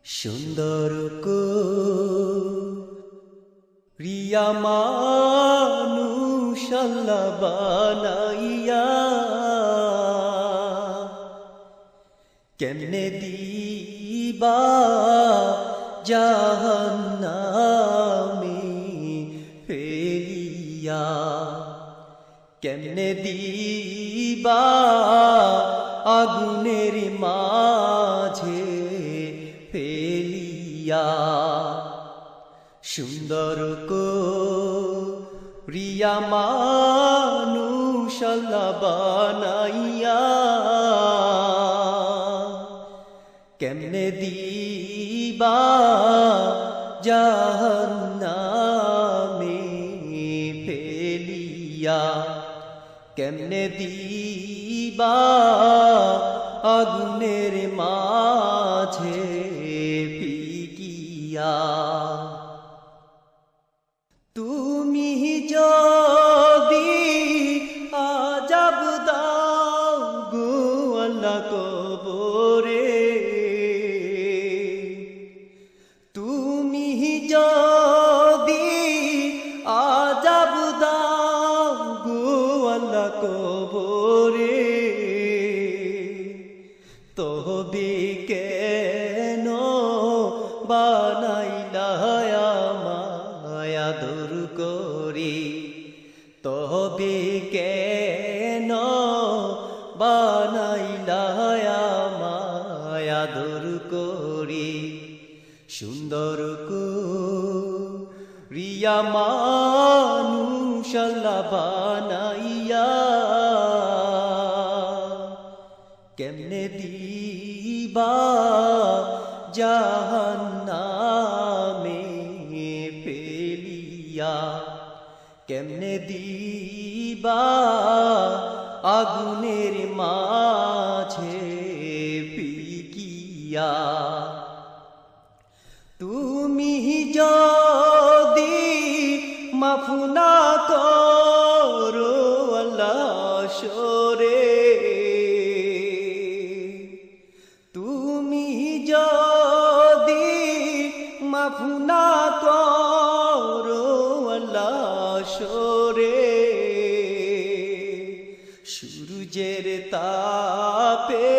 সুন্দর রিয়া মানুষ আল্লাহ বানাইয়া কেমনে দিবা জাহান্নামে ফেলিয়া, কেমনে দিবা আগুনের মাঝে ফেলিয়া। সুন্দর রিয়া মানুষ আল্লাহ বানাইয়া কেমনে দিবা জাহান্নামে ফেলিয়া, কেমনে দিবা আগুনের মাঝে ফিকিয়া। তুমি যদি আযাব দাও গো আল্লাহ কবরে, তুমি যদি আযাব দাও গো আল্লাহ কবরে, তবে কেন বানাইলা আমায় আদর করে, তবে কেন বানাইলা আমায় আদর করে। সুন্দর রিয়া মানুষ আল্লাহ বানাইয়া কেমনে দিবা জাহান্নামে ফেলিয়া, কেমনে দিবা আগুনের মাঝে ফিকিয়া। তুমি যদি মাফ না করো আল্লাহ সরে, তুমি যদি মাফ না করো আল্লাহ সরে, সূর্যের তাপে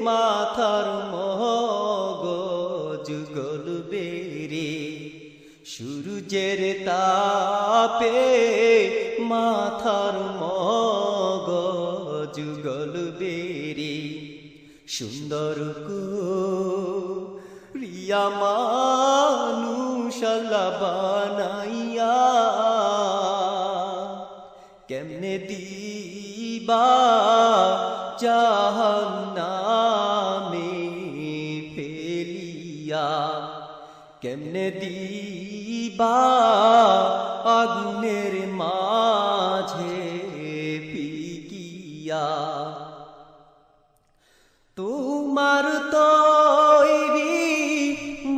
মাথার মগজ গলবে রে, সূর্যের তাপে মাথার মগজ গলবে রে। সুন্দর রিয়া মানুষ আল্লাহ বানাইয়া কেমনে দিবা জাহান্নামে ফেলিয়া, কেমনে দিবা আগুনের মাঝে ফিকিয়া। তোমার তৈরি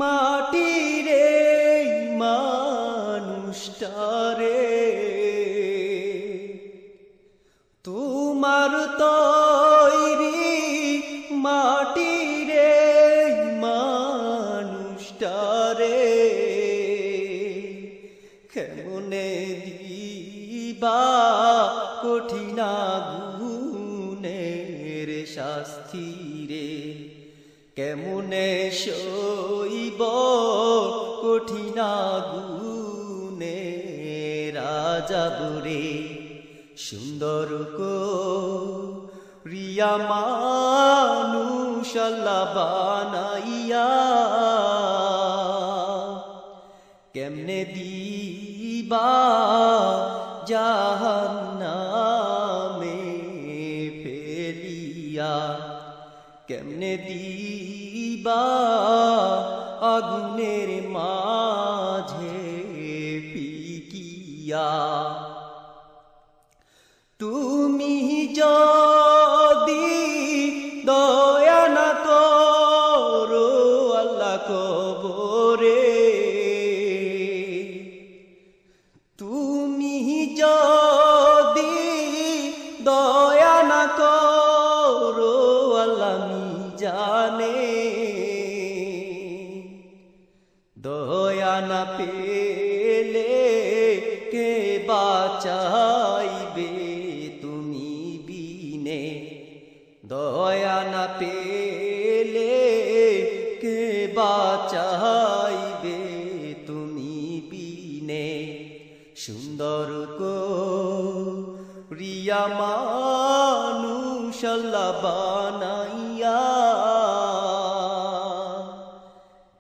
মাটির এই মানুষটারে, তোমার তৈরি মাটির এই মানুষটারে কেমনে দিবা কঠিন আগুনের শাস্তি রে, কেমনে সইব কঠিন আগুনের আযাব রে। সুন্দর রিয়া মানুষ আল্লাহ বানাইয়া কেমনে দিবা জাহান্নামে ফেলিয়া, কেমনে দিবা আগুনের মাঝে ফিকিয়া। তুমি যদি দয়া না করো আল্লাহ কবরে, তুমি যদি দয়া না করো আল্লাহ জানে না পেলে কে বাঁচাইবে তুমি বিনে, দয়া না পেলে কে বাঁচাইবে তুমি বিনে। সুন্দর করিয়া মানুষ আল্লাহ বানাইয়া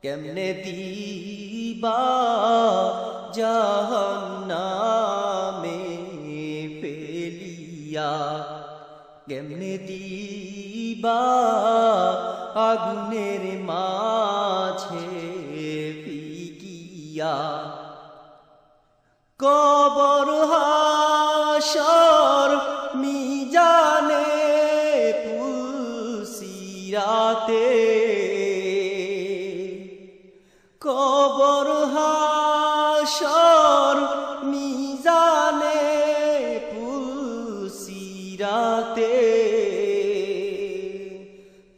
কেমনে দিবা জাহান্নামে ফেলিয়া, কেমনে দিবা আগুনের মাঝে ফিকিয়া। কবর হাসর মিজানে পুলসিরাতে, কবর হাসর মিজানে পুলসিরাতে,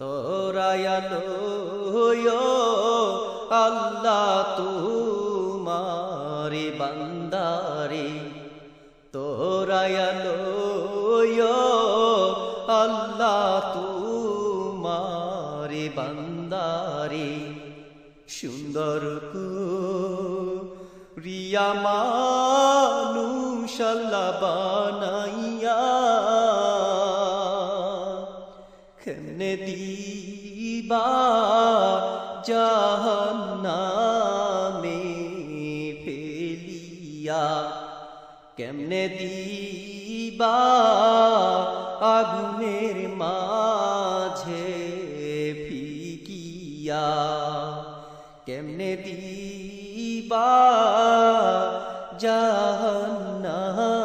তোরায়ালো আল্লাহ তোমারে বান্দারে, তোরায়ালো আল্লাহ তোমারে বান্দারে। সুন্দর করিয়া মানুষ আল্লাহ বানাইয়া কেমনে দিবা জাহান্নামে ফেলিয়া, কেমনে দিবা আগুনের মাঝে ফিকিয়া, কেমনে দিবা জাহান্নামে।